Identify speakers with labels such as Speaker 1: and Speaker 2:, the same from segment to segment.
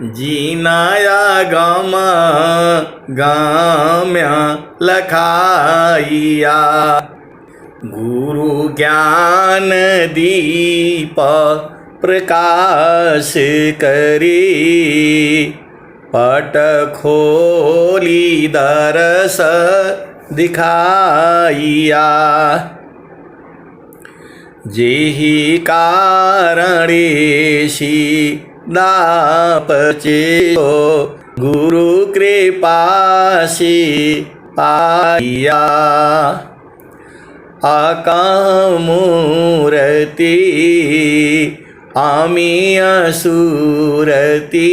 Speaker 1: जीनाया गम गाम्या लखाइया। गुरु ज्ञान दीप प्रकाश करी, पट खोली दरस दिखाइया। जेहि कारणेशी दापचे गुरु कृपासी पाइया। आकामूर्ति आमी असुरति,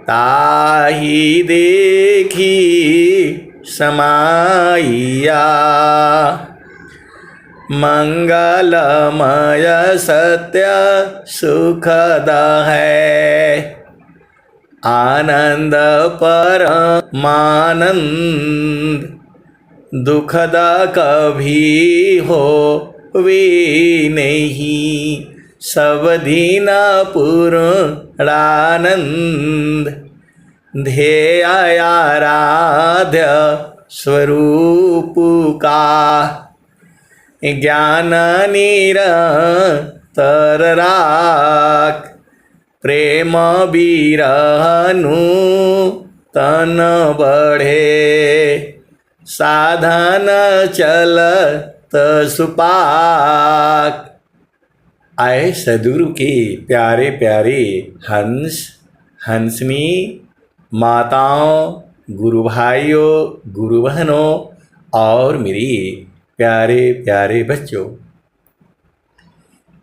Speaker 1: ताहि देखी समाइया। मंगलमय सत्य सुखद है, आनंद परमानंद दुखद कभी हो वे नहीं। सब दिन पूर्णानंद ध्येय आराध्य स्वरूप का। ज्ञान निरंतर राख, प्रेम बिरहनु तन बढ़े। साधन चलत सुपाक। आए सदगुरु के प्यारे प्यारे हंस हंसनी माताओं, गुरु भाइयों, गुरु बहनों और मेरी प्यारे प्यारे बच्चों,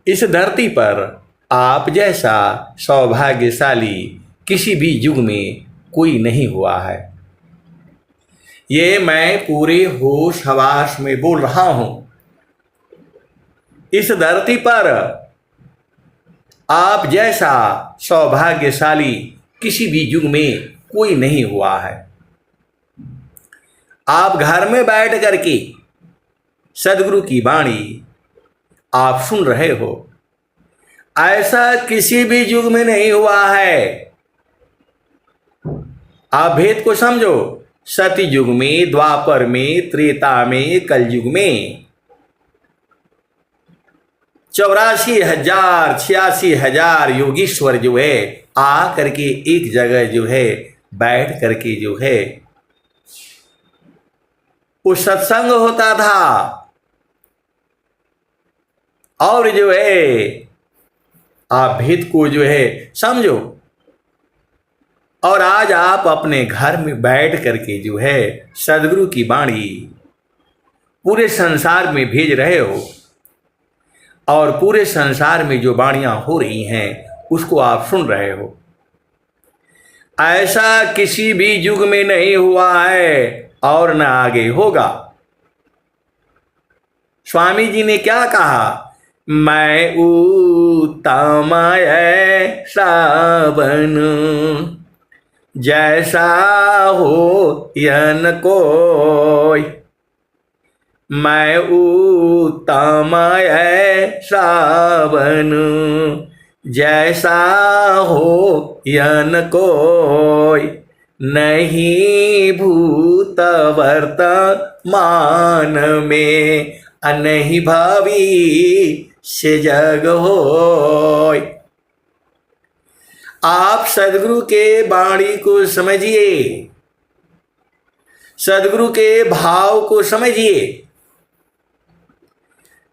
Speaker 1: इस धरती पर आप जैसा सौभाग्यशाली किसी भी युग में कोई नहीं हुआ है। ये मैं पूरे होश हवास में बोल रहा हूं। इस धरती पर आप जैसा सौभाग्यशाली किसी भी युग में कोई नहीं हुआ है। आप घर में बैठ करके सदगुरु की वाणी आप सुन रहे हो, ऐसा किसी भी युग में नहीं हुआ है। आप भेद को समझो। सती युग में, द्वापर में, त्रेता में, कलयुग में 84,000 86,000 योगीश्वर जो है आ करके एक जगह जो है बैठ करके जो है वो सत्संग होता था। और जो है आप भेद को जो है समझो। और आज आप अपने घर में बैठ करके जो है सदगुरु की वाणी पूरे संसार में भेज रहे हो। और पूरे संसार में जो वाणियां हो रही हैं उसको आप सुन रहे हो। ऐसा किसी भी युग में नहीं हुआ है और न आगे होगा। स्वामी जी ने क्या कहा? मैं उत्तम ऐसा बनूं, जैसा हो यन कोई। मैं उत्तम ऐसा बनूं, जैसा हो यन कोई। नहीं भूत वर्तमान में, नहीं भविष्य जग होय। आप सदगुरु के वाणी को समझिए, सदगुरु के भाव को समझिए।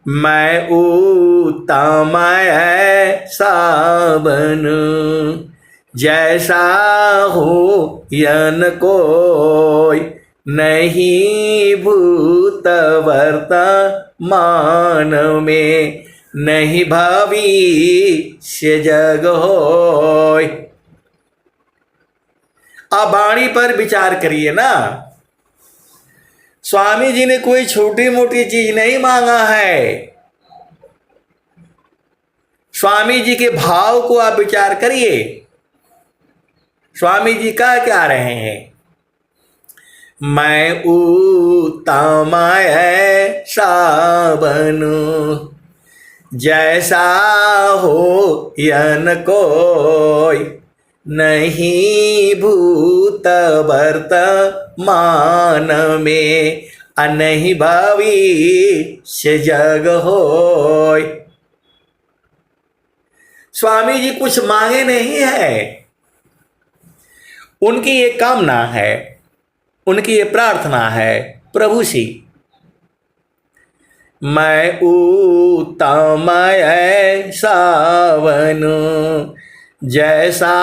Speaker 1: मैं उत्तम ऐसा बनूं, जैसा हो यन कोई। नहीं भूत वर्तमान में, नहीं भविष्य जग होय। आप वाणी पर विचार करिए ना। स्वामी जी ने कोई छोटी मोटी चीज नहीं मांगा है। स्वामी जी के भाव को आप विचार करिए। स्वामी जी क्या रहे हैं? मैं उत्तम ऐसा बनूं, जैसा हो यन कोई, नहीं भूत वर्तमान में, नहीं भविष्य जग होय। स्वामी जी कुछ मांगे नहीं है, उनकी ये कामना है, उनकी ये प्रार्थना है प्रभु से, मैं उत्तम ऐसा बनूं, जैसा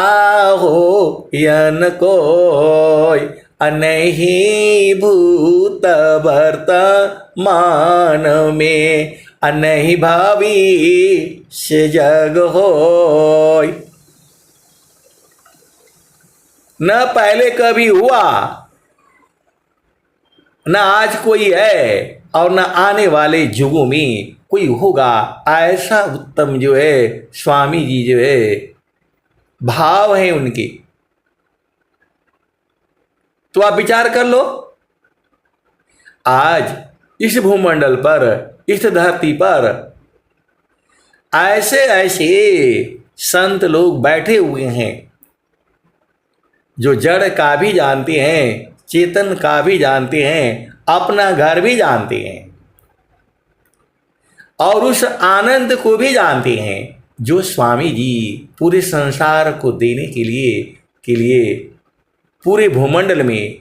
Speaker 1: हो यन कोय, नहीं भूत वर्तमान में, नहीं भविष्य जग होय। न पहले कभी हुआ, न आज कोई है, और न आने वाले युगों में कोई होगा। ऐसा उत्तम जो है स्वामी जी जो है भाव है उनके। तो आप विचार कर लो, आज इस भूमंडल पर, इस धरती पर ऐसे ऐसे संत लोग बैठे हुए हैं जो जड़ का भी जानते हैं, चेतन का भी जानते हैं, अपना घर भी जानते हैं, और उस आनंद को भी जानते हैं जो स्वामी जी पूरे संसार को देने के लिए पूरे भूमंडल में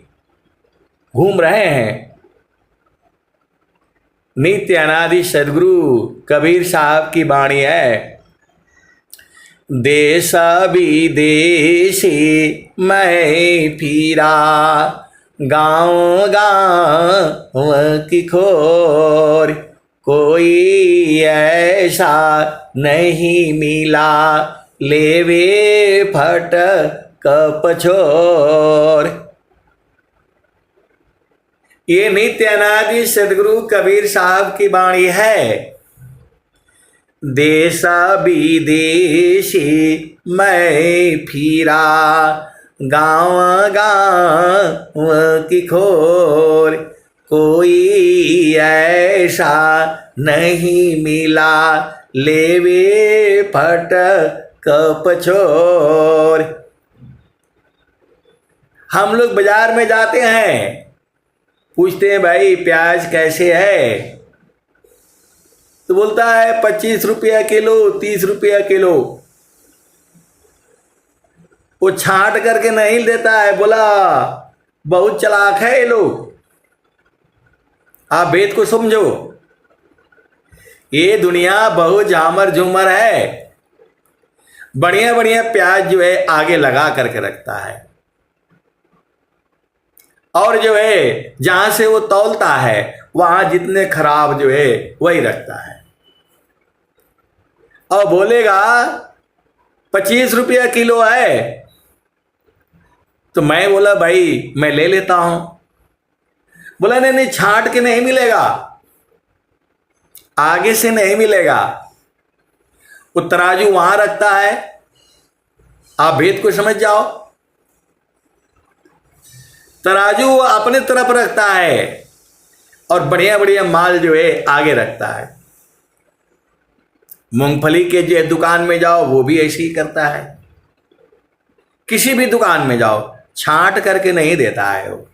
Speaker 1: घूम रहे हैं। नित्य अनादि सदगुरु कबीर साहब की वाणी है, देश विदेशी मैं फिरा, गाँव गाँव की खोर, कोई ऐसा नहीं मिला, लेवे फट कपछोर। ये नित्य अनादि सदगुरु कबीर साहब की वाणी है। देश विदेशी मैं फिरा, गाँव गाँव की खोर, कोई ऐसा नहीं मिला, लेवे फट कपछोर। हम लोग बाजार में जाते हैं, पूछते हैं भाई प्याज कैसे है, तो बोलता है 25 रुपया किलो, 30 रुपया किलो। वो छांट करके नहीं देता है, बोला बहुत चालाक है ये लोग। आप भेद को समझो, ये दुनिया बहुत झामर झूमर है। बढ़िया बढ़िया प्याज जो है आगे लगा करके रखता है, और जो है जहां से वो तौलता है वहां जितने खराब जो है वही रखता है, और बोलेगा 25 रुपया किलो है। तो मैं बोला भाई मैं ले लेता हूं। बोला नहीं नहीं, छांट के नहीं मिलेगा, आगे से नहीं मिलेगा। वो तराजू वहां रखता है, आप भेद को समझ जाओ। तराजू अपने तरफ रखता है और बढ़िया बढ़िया माल जो है आगे रखता है। मूंगफली के जो दुकान में जाओ वो भी ऐसे ही करता है, किसी भी दुकान में जाओ छांट करके नहीं देता है वो।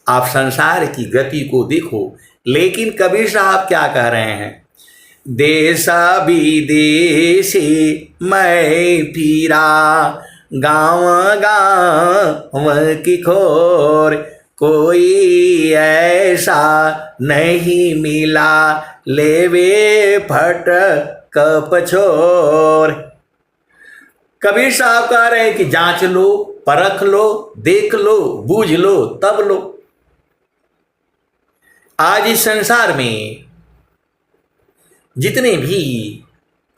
Speaker 1: आप संसार की गति को देखो, लेकिन कबीर साहब क्या कह रहे हैं, देश विदेशी मैं फिरा, गाँव गाँव की खोर, कोई ऐसा नहीं मिला, लेवे फट कपछोर। कबीर साहब कह रहे हैं कि जांच लो, परख लो, देख लो, बूझ लो, तब लो। आज इस संसार में जितने भी,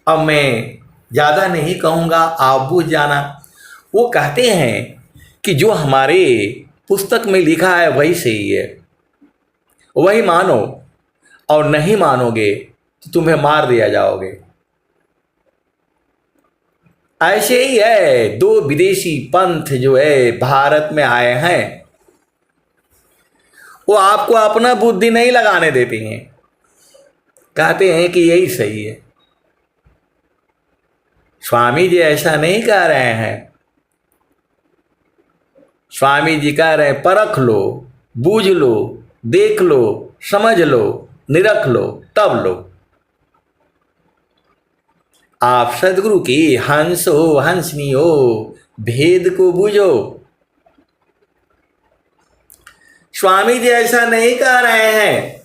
Speaker 1: अब मैं ज़्यादा नहीं कहूँगा, आप बूझ जाना, वो कहते हैं कि जो हमारे पुस्तक में लिखा है वही सही है, वही मानो, और नहीं मानोगे तो तुम्हें मार दिया जाओगे। ऐसे ही है, दो विदेशी पंथ जो है भारत में आए हैं, वो आपको अपना बुद्धि नहीं लगाने देते हैं, कहते हैं कि यही सही है। स्वामी जी ऐसा नहीं कह रहे हैं। स्वामी जी कह रहे हैं परख लो, बूझ लो, देख लो, समझ लो, निरख लो, तब लो। आप सदगुरु की हंस हो, हंसनी हो, भेद को बूझो। स्वामी जी ऐसा नहीं कह रहे हैं,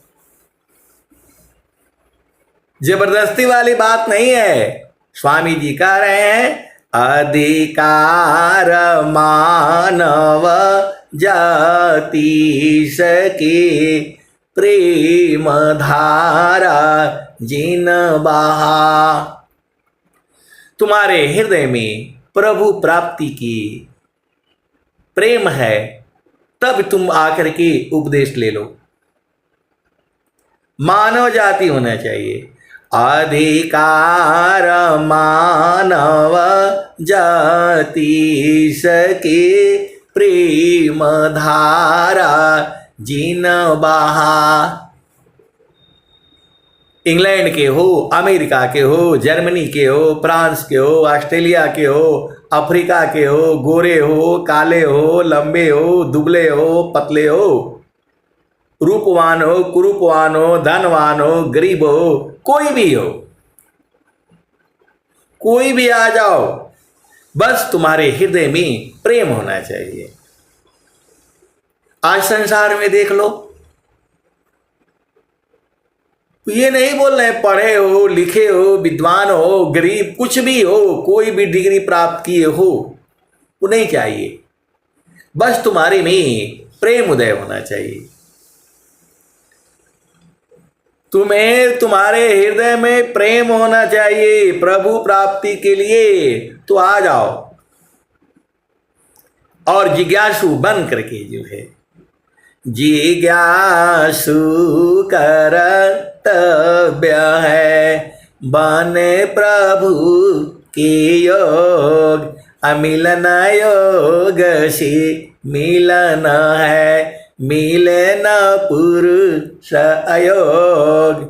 Speaker 1: जबरदस्ती वाली बात नहीं है। स्वामी जी कह रहे हैं अधिकार मानव जाति सके, प्रेम धारा जिन बहा। तुम्हारे हृदय में प्रभु प्राप्ति की प्रेम है, तब तुम आकर के उपदेश ले लो। मानव जाति होना चाहिए। अधिकार मानव जाति सके, प्रेम धारा जिन बहा। इंग्लैंड के हो, अमेरिका के हो, जर्मनी के हो, फ्रांस के हो, ऑस्ट्रेलिया के हो, अफ्रीका के हो, गोरे हो, काले हो, लंबे हो, दुबले हो, पतले हो, रूपवान हो, कुरूपवान हो, धनवान हो, गरीब हो, कोई भी हो, कोई भी आ जाओ, बस तुम्हारे हृदय में प्रेम होना चाहिए। आज संसार में देख लो, ये नहीं बोल रहे पढ़े हो, लिखे हो, विद्वान हो, गरीब, कुछ भी हो, कोई भी डिग्री प्राप्त किए हो, वो नहीं चाहिए। बस तुम्हारे में प्रेम उदय होना चाहिए। तुम्हें तुम्हारे हृदय में प्रेम होना चाहिए प्रभु प्राप्ति के लिए। तो आ जाओ और जिज्ञासु बन करके जो है, जिज्ञासु कर्तव्य है बने प्रभु के योग, अमिलन योग से मिलन है, मिले न पुरुष अयोग।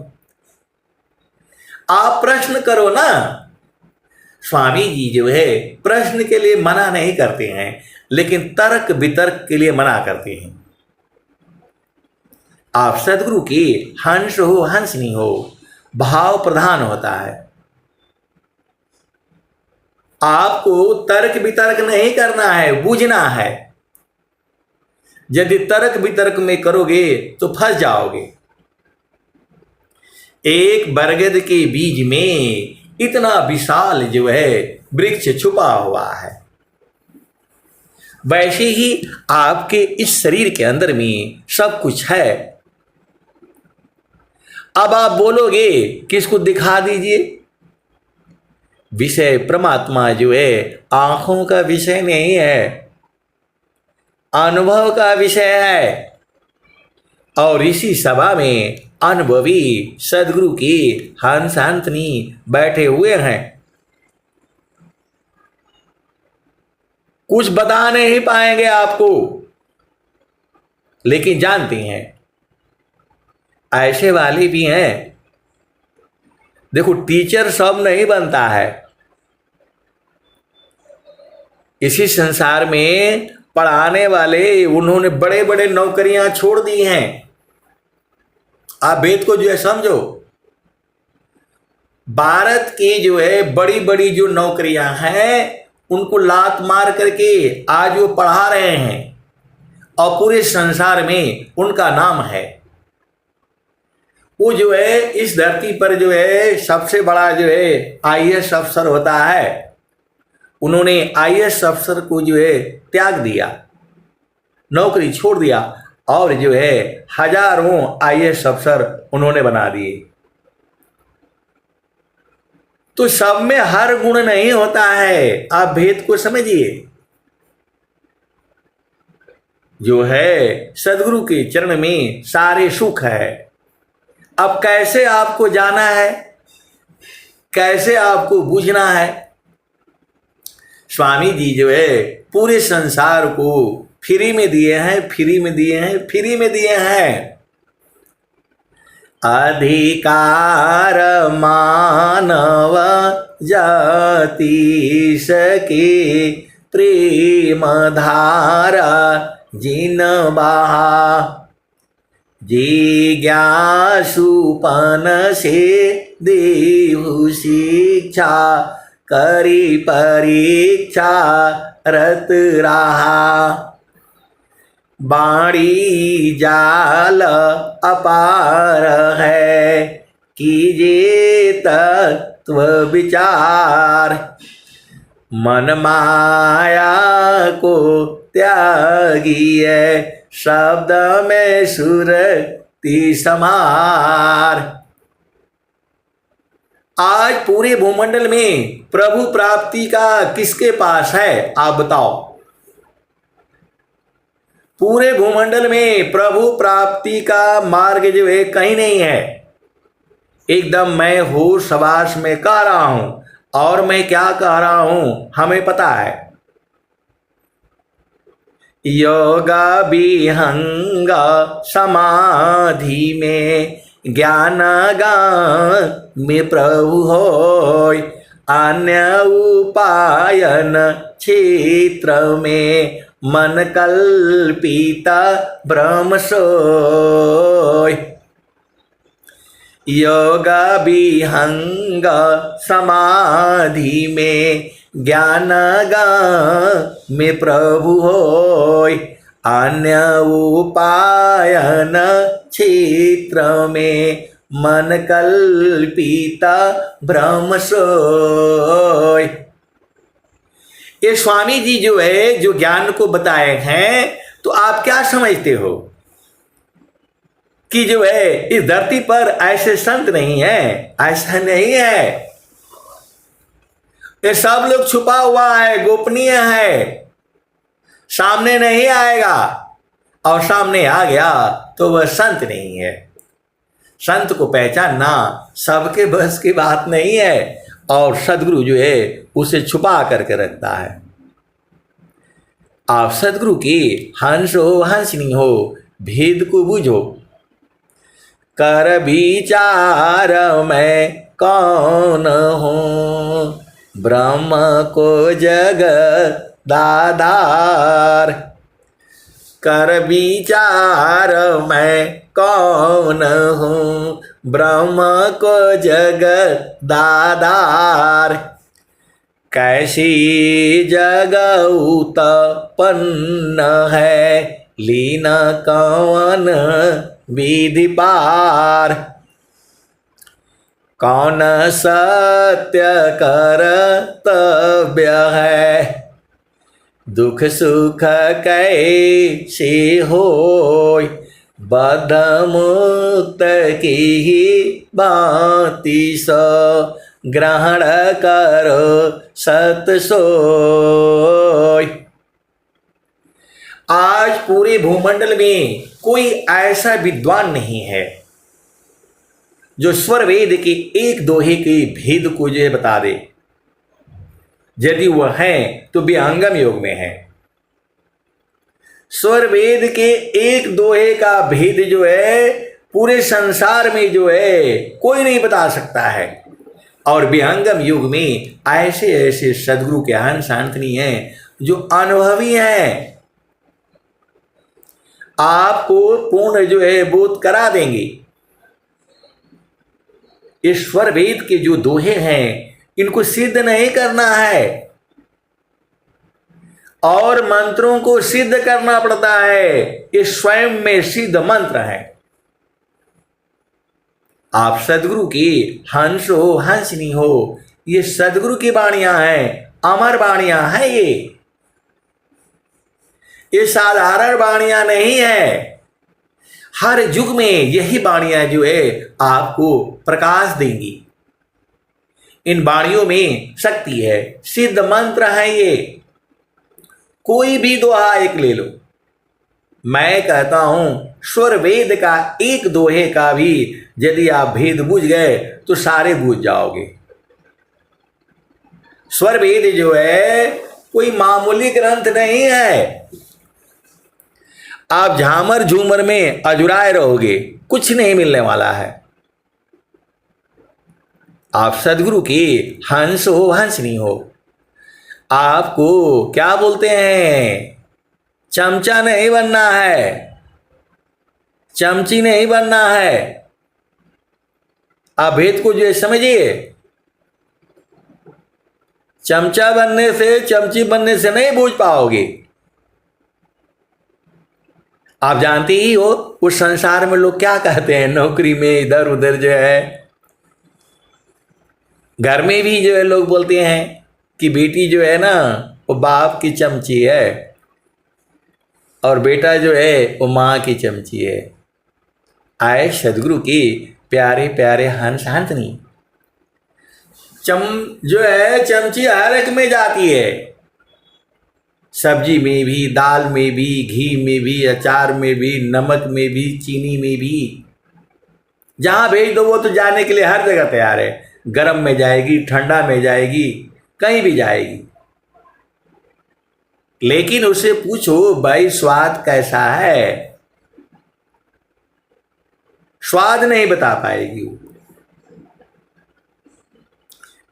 Speaker 1: आप प्रश्न करो ना। स्वामी जी जो है प्रश्न के लिए मना नहीं करते हैं, लेकिन तर्क वितर्क के लिए मना करते हैं। आप सदगुरु की हंस हो, हंसनी हो, भाव प्रधान होता है। आपको तर्क वितर्क नहीं करना है, बूझना है। यदि तर्क वितर्क में करोगे तो फंस जाओगे। एक बरगद के बीज में इतना विशाल जो है वृक्ष छुपा हुआ है, वैसे ही आपके इस शरीर के अंदर में सब कुछ है। अब आप बोलोगे किसको दिखा दीजिए। विषय परमात्मा जो है आंखों का विषय नहीं है, अनुभव का विषय है। और इसी सभा में अनुभवी सदगुरु की हंस हंसनी बैठे हुए हैं। कुछ बता नहीं पाएंगे आपको, लेकिन जानते हैं ऐसे वाले भी हैं। देखो, टीचर सब नहीं बनता है। इसी संसार में पढ़ाने वाले, उन्होंने बड़े बड़े नौकरियां छोड़ दी हैं। आप वेद को जो है समझो। भारत की जो है बड़ी बड़ी जो नौकरियां हैं, उनको लात मार करके आज वो पढ़ा रहे हैं और पूरे संसार में उनका नाम है। वो जो है इस धरती पर जो है सबसे बड़ा जो है आईएएस अफसर होता है। उन्होंने आईएएस अफसर को जो है त्याग दिया, नौकरी छोड़ दिया और जो है हजारों आईएएस अफसर उन्होंने बना दिए। तो सब में हर गुण नहीं होता है, आप भेद को समझिए। जो है सदगुरु के चरण में सारे सुख है। अब कैसे आपको जाना है, कैसे आपको बूझना है। स्वामी जी जो है पूरे संसार को फ्री में दिए हैं, फ्री में दिए हैं, फ्री में दिए हैं। अधिकार मानव जाति सके प्रेम धारा जिन बहा जिज्ञासुपन से देहु शिक्षा करी परीक्षा रत रहा बाणी जाल अपार है कीजिए तत्व विचार मन माया को त्यागिए शब्द में सुरति समार। आज पूरे भूमंडल में प्रभु प्राप्ति का किसके पास है आप बताओ। पूरे भूमंडल में प्रभु प्राप्ति का मार्ग जो है कहीं नहीं है। एकदम मैं होश हवास में कह रहा हूं और मैं क्या कह रहा हूं हमें पता है। योगा विहंग समाधि में ज्ञान गान में प्रभु होय अन्य उपायन क्षेत्र में मन कल्पिता भ्रम सोय। योगा विहंग समाधि में ज्ञान गान में प्रभु होय अन्य उपायन क्षेत्र में मन कल्पिता भ्रम सोय। ये स्वामी जी जो है जो ज्ञान को बताए हैं तो आप क्या समझते हो कि जो है इस धरती पर ऐसे संत नहीं है? ऐसा नहीं है। ये सब लोग छुपा हुआ है, गोपनीय है, सामने नहीं आएगा और सामने आ गया तो वह संत नहीं है। संत को पहचानना सबके बस की बात नहीं है और सदगुरु जो है उसे छुपा करके रखता है। आप सदगुरु की हंस हो हंसनी हो भेद को बूझो। कर विचार मैं कौन हूँ ब्रह्म को जगत दाधार। कर विचार मैं कौन हूँ ब्रह्म को जगत दाधार। कैसी जगह उत्पन्न है लीन कौन विधि पार। कौन सत्य कर्तव्य है दुख सुख कैसे होय। बद्ध मुक्त की ही भांति सो ग्रहण करो सत सोय। आज पूरे भूमंडल में कोई ऐसा विद्वान नहीं है जो स्वर वेद के एक दोहे के भेद को जो है बता दे। यदि वह है तो विहंगम योग में है। स्वर वेद के एक दोहे का भेद जो है पूरे संसार में जो है कोई नहीं बता सकता है। और विहंगम युग में ऐसे ऐसे सदगुरु के हंस हंसनी हैं जो अनुभवी हैं, आपको पूर्ण जो है बोध करा देंगे। ईश्वर वेद के जो दोहे हैं इनको सिद्ध नहीं करना है और मंत्रों को सिद्ध करना पड़ता है। ये स्वयं में सिद्ध मंत्र है। आप सदगुरु की हंस हो हंसनी हो, ये सदगुरु की वाणियां हैं, अमर वाणियां हैं। ये साधारण वाणियां नहीं है। हर युग में यही वाणियां जो है आपको प्रकाश देंगी। इन वाणियों में शक्ति है, सिद्ध मंत्र है। ये कोई भी दोहा एक ले लो, मैं कहता हूं स्वर वेद का एक दोहे का भी यदि आप भेद बूझ गए तो सारे बूझ जाओगे। स्वर वेद जो है कोई मामूली ग्रंथ नहीं है। आप झामर झूमर में अजुराए रहोगे, कुछ नहीं मिलने वाला है। आप सदगुरु के हंस हो, हंसनी हो। आपको क्या बोलते हैं, चमचा नहीं बनना है, चमची नहीं बनना है। आप भेद को जो है समझिए, चमचा बनने से, चमची बनने से नहीं बूझ पाओगे। आप जानते ही हो उस संसार में लोग क्या कहते हैं, नौकरी में इधर उधर जो है, घर में भी जो है लोग बोलते हैं कि बेटी जो है ना वो बाप की चमची है और बेटा जो है वो माँ की चमची है। आए सदगुरु की प्यारे प्यारे हंस हंसनी। जो है चमची हर एक में जाती है, सब्जी में भी, दाल में भी, घी में भी, अचार में भी, नमक में भी, चीनी में भी। जहां भेज दो वो तो जाने के लिए हर जगह तैयार है। गर्म में जाएगी, ठंडा में जाएगी, कहीं भी जाएगी। लेकिन उससे पूछो भाई स्वाद कैसा है, स्वाद नहीं बता पाएगी वो।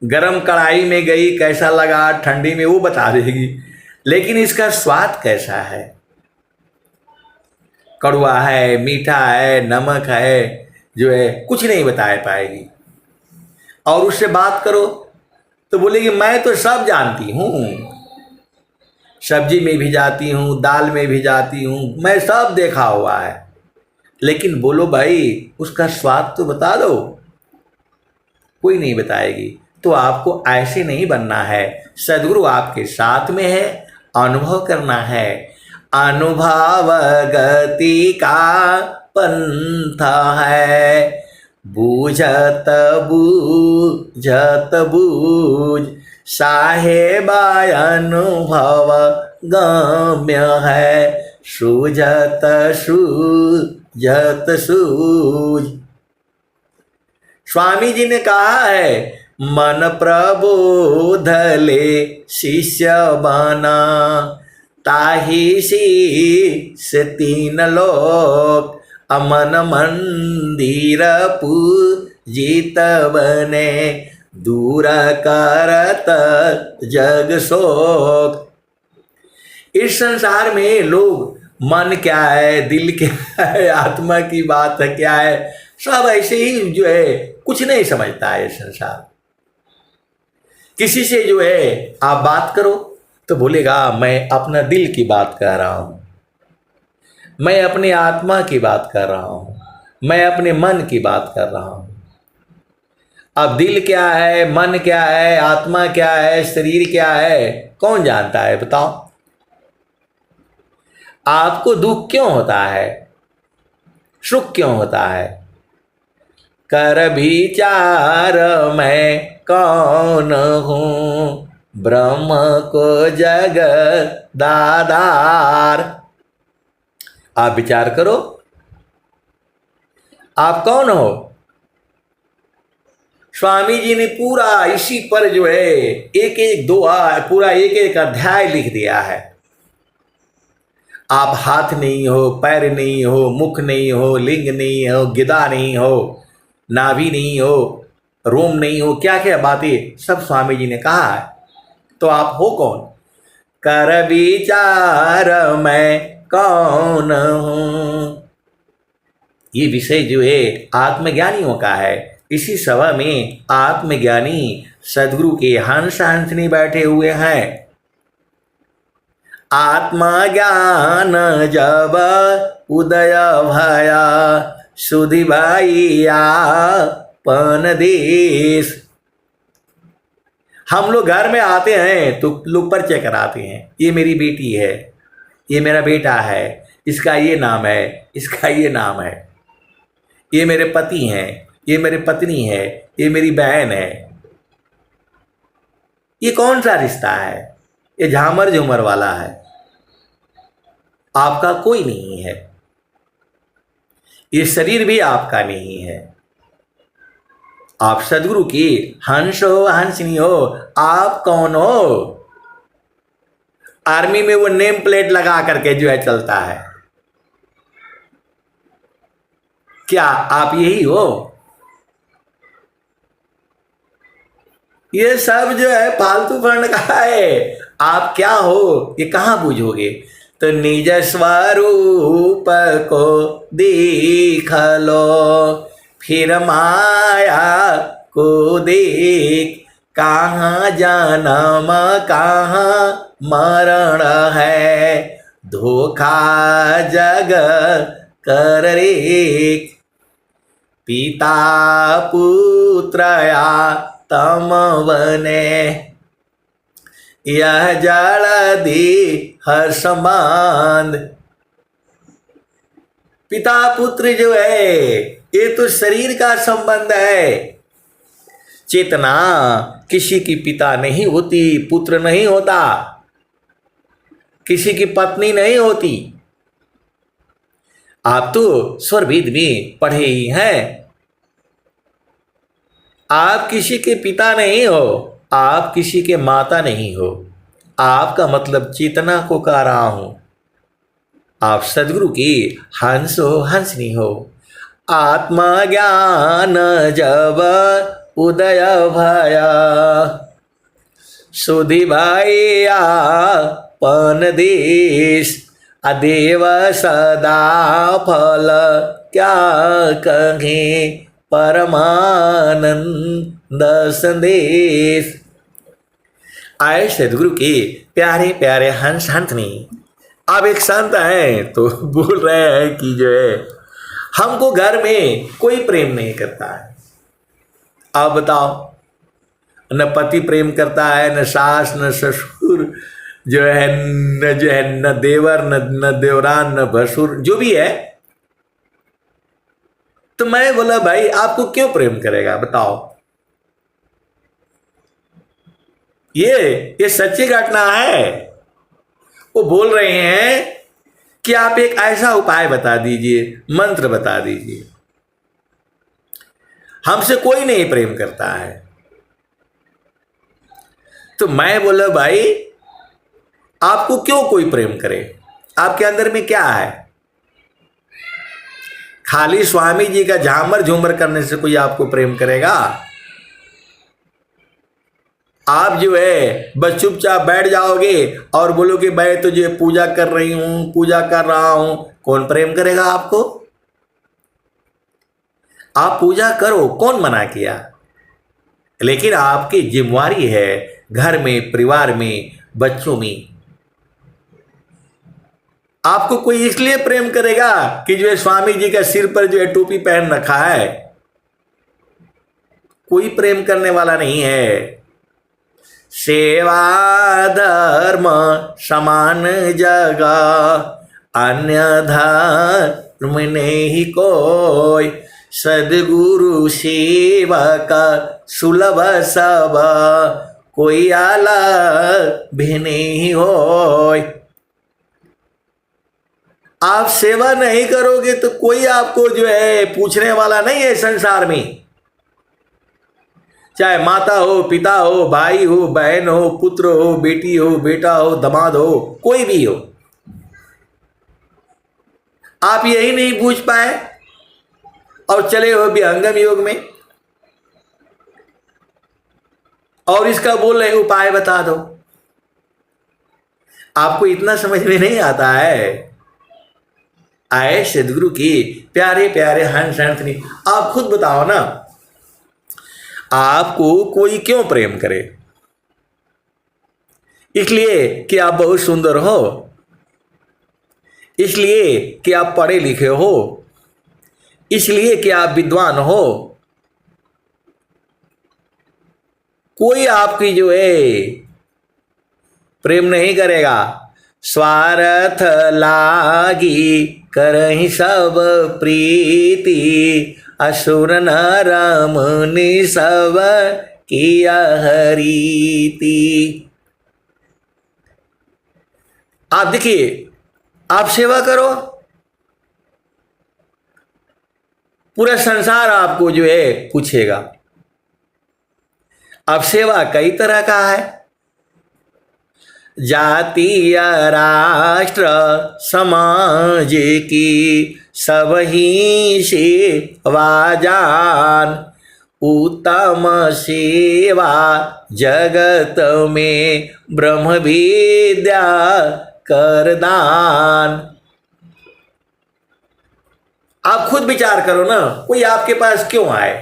Speaker 1: गरम कढ़ाई में गई कैसा लगा, ठंडी में वो बता देगी, लेकिन इसका स्वाद कैसा है, कड़वा है, मीठा है, नमक है, जो है कुछ नहीं बता पाएगी। और उससे बात करो तो बोलेगी मैं तो सब जानती हूँ, सब्जी में भी जाती हूँ, दाल में भी जाती हूँ, मैं सब देखा हुआ है। लेकिन बोलो भाई उसका स्वाद तो बता दो, कोई नहीं बताएगी। तो आपको ऐसे नहीं बनना है। सदगुरु आपके साथ में है, अनुभव करना है। अनुभव गति का पंथा है, बूझत बूझत बूझ साहेबा अनुभव गम्य है, सूझत सूझत सूझ। स्वामी जी ने कहा है मन प्रबोध ले शिष्य बना, ताहि से 3 लोक अमन मंदिर पूजित बने, दूर करत जग शोक। इस संसार में लोग मन क्या है, दिल क्या है, आत्मा की बात है क्या है, सब ऐसे ही जो है कुछ नहीं समझता है संसार। किसी से जो है आप बात करो तो बोलेगा मैं अपना दिल की बात कर रहा हूँ, मैं अपनी आत्मा की बात कर रहा हूँ, मैं अपने मन की बात कर रहा हूँ। अब दिल क्या है, मन क्या है, आत्मा क्या है, शरीर क्या है, कौन जानता है बताओ। आपको दुख क्यों होता है, सुख क्यों होता है, कर विचार मैं कौन हूँ, ब्रह्म को जग दाधार। आप विचार करो आप कौन हो। स्वामी जी ने पूरा इसी पर जो है एक एक दोहा, पूरा एक एक अध्याय लिख दिया है। आप हाथ नहीं हो, पैर नहीं हो, मुख नहीं हो, लिंग नहीं हो, गिदा नहीं हो, नाभि नहीं हो, रोम नहीं हो, क्या क्या बातें सब स्वामी जी ने कहा है। तो आप हो कौन। कर विचार मैं कौन हूं, ये विषय जो है आत्मज्ञानियों का है। इसी सभा में आत्मज्ञानी सदगुरु के हंस हंसनी बैठे हुए हैं। आत्मज्ञान जब उदय भया, सुधि भैया पन देश। हम लोग घर में आते हैं तो लोग परिचय कराते हैं, ये मेरी बेटी है, ये मेरा बेटा है, इसका ये नाम है, इसका ये नाम है, ये मेरे पति हैं, ये मेरी पत्नी है, ये मेरी बहन है। ये कौन सा रिश्ता है, ये झामर झूमर वाला है। आपका कोई नहीं है, ये शरीर भी आपका नहीं है। आप सदगुरु की हंस हो, हंसनी हो। आप कौन हो। आर्मी में वो नेम प्लेट लगा करके जो है चलता है, क्या आप यही हो। ये सब जो है फालतू फंड का है। आप क्या हो ये कहाँ बूझोगे? तो निज स्वरूप को देख लो, फिर माया को देख, कहाँ जन्म कहाँ मरण है, धोखा जग कर रे। पिता पुत्र या तम बने, यह जड़ दी हर संबंध। पिता पुत्र जो है ये तो शरीर का संबंध है। चेतना किसी की पिता नहीं होती, पुत्र नहीं होता, किसी की पत्नी नहीं होती। आप तो स्वरवेद में पढ़े ही हैं। आप किसी के पिता नहीं हो, आप किसी के माता नहीं हो। आपका मतलब चेतना को कह रहा हूं। आप सदगुरु की हंस हो, हंसनी हो। आत्मज्ञान जब उदय भया, सुधि भैया पन देश, अदेव सदा फल क्या कहें, परमानंद संदेश। आए सदगुरु के प्यारे प्यारे हंस हंसनी। अब एक संत है तो बोल रहे हैं कि जो है हमको घर में कोई प्रेम नहीं करता है। आप बताओ, न पति प्रेम करता है, न सास, न ससुर जो है, न देवर, न देवरान, न भसुर, जो भी है। तो मैं बोला भाई आपको क्यों प्रेम करेगा बताओ। ये सच्ची घटना है। वो बोल रहे हैं कि आप एक ऐसा उपाय बता दीजिए, मंत्र बता दीजिए। हमसे कोई नहीं प्रेम करता है। तो मैं बोला भाई आपको क्यों कोई प्रेम करे, आपके अंदर में क्या है? खाली स्वामी जी का झामर झूमर करने से कोई आपको प्रेम करेगा? आप जो है बस चुपचाप बैठ जाओगे और बोलोगे मैं तो जो पूजा कर रही हूं, पूजा कर रहा हूं। कौन प्रेम करेगा आपको? आप पूजा करो, कौन मना किया? लेकिन आपकी जिम्मेवारी है घर में, परिवार में, बच्चों में। आपको कोई इसलिए प्रेम करेगा कि जो है स्वामी जी का सिर पर जो है टोपी पहन रखा है? कोई प्रेम करने वाला नहीं है। सेवा धर्म समान जगह, अन्य धर्म नहीं कोई, सदगुरु सेवक सुलभ सब, कोई अलग भी नहीं होय। आप सेवा नहीं करोगे तो कोई आपको जो है पूछने वाला नहीं है संसार में। चाहे माता हो, पिता हो, भाई हो, बहन हो, पुत्र हो, बेटी हो, बेटा हो, दामाद हो, कोई भी हो। आप यही नहीं पूछ पाए और चले हो विहंगम योग में, और इसका बोल रहे उपाय बता दो। आपको इतना समझ में नहीं आता है। आए सदगुरु की प्यारे प्यारे हंस हंसनी। आप खुद बताओ ना, आपको कोई क्यों प्रेम करे? इसलिए कि आप बहुत सुंदर हो, इसलिए कि आप पढ़े लिखे हो, इसलिए कि आप विद्वान हो। कोई आपकी जो है प्रेम नहीं करेगा। स्वार्थ लागी करहि सब प्रीति, असुर नर मुनि सब किया हरीति। आप देखिए, आप सेवा करो, पूरा संसार आपको जो है पूछेगा। अब सेवा कई तरह का है। जातीय राष्ट्र समाज की सब ही सेवा जान, उत्तम सेवा जगत में ब्रह्म विद्या कर दान। आप खुद विचार करो ना, कोई आपके पास क्यों आए?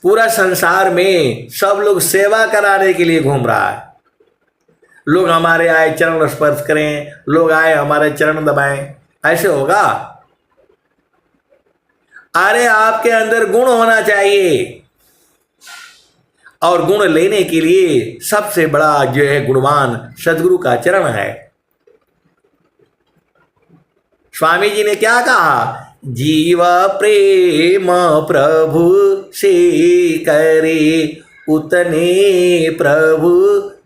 Speaker 1: पूरा संसार में सब लोग सेवा कराने के लिए घूम रहा है। लोग हमारे आए चरण स्पर्श करें, लोग आए हमारे चरण दबाएं, ऐसे होगा? अरे आपके अंदर गुण होना चाहिए, और गुण लेने के लिए सबसे बड़ा जो है गुणवान सदगुरु का चरण है। स्वामी जी ने क्या कहा? जीव प्रेम प्रभु से करे, उतने प्रभु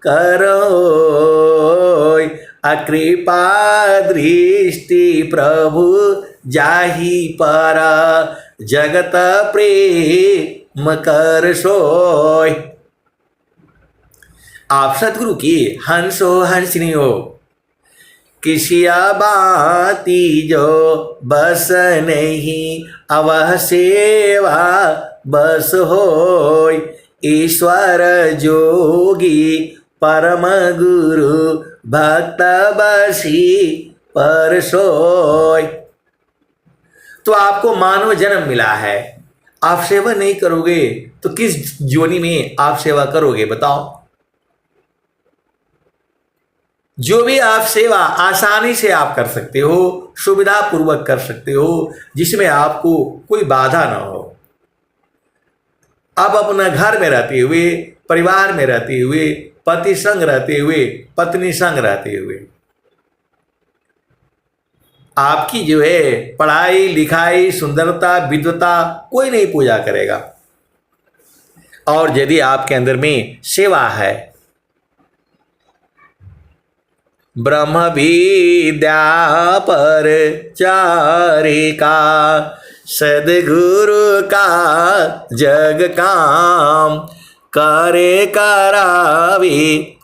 Speaker 1: करो, अकृपा दृष्टि प्रभु जाहि पर, जगत प्रेम कर सोय। आप सदगुरु की हंस हो, हंसनी हो, किसिया बाती जो बस नहीं, अवह सेवा बस होय, ईश्वर जोगी परम गुरु भक्त बसी पर सोय। तो आपको मानव जन्म मिला है, आप सेवा नहीं करोगे तो किस जोनी में आप सेवा करोगे बताओ? जो भी आप सेवा आसानी से आप कर सकते हो, सुविधा पूर्वक कर सकते हो, जिसमें आपको कोई बाधा ना हो। आप अपना घर में रहते हुए, परिवार में रहते हुए, पति संग रहते हुए, पत्नी संग रहते हुए, आपकी जो है पढ़ाई लिखाई सुंदरता विद्वता कोई नहीं पूजा करेगा। और यदि आपके अंदर में सेवा है, ब्रह्म विद्या पर चारिका, सदगुरु का जग काम, करे करावे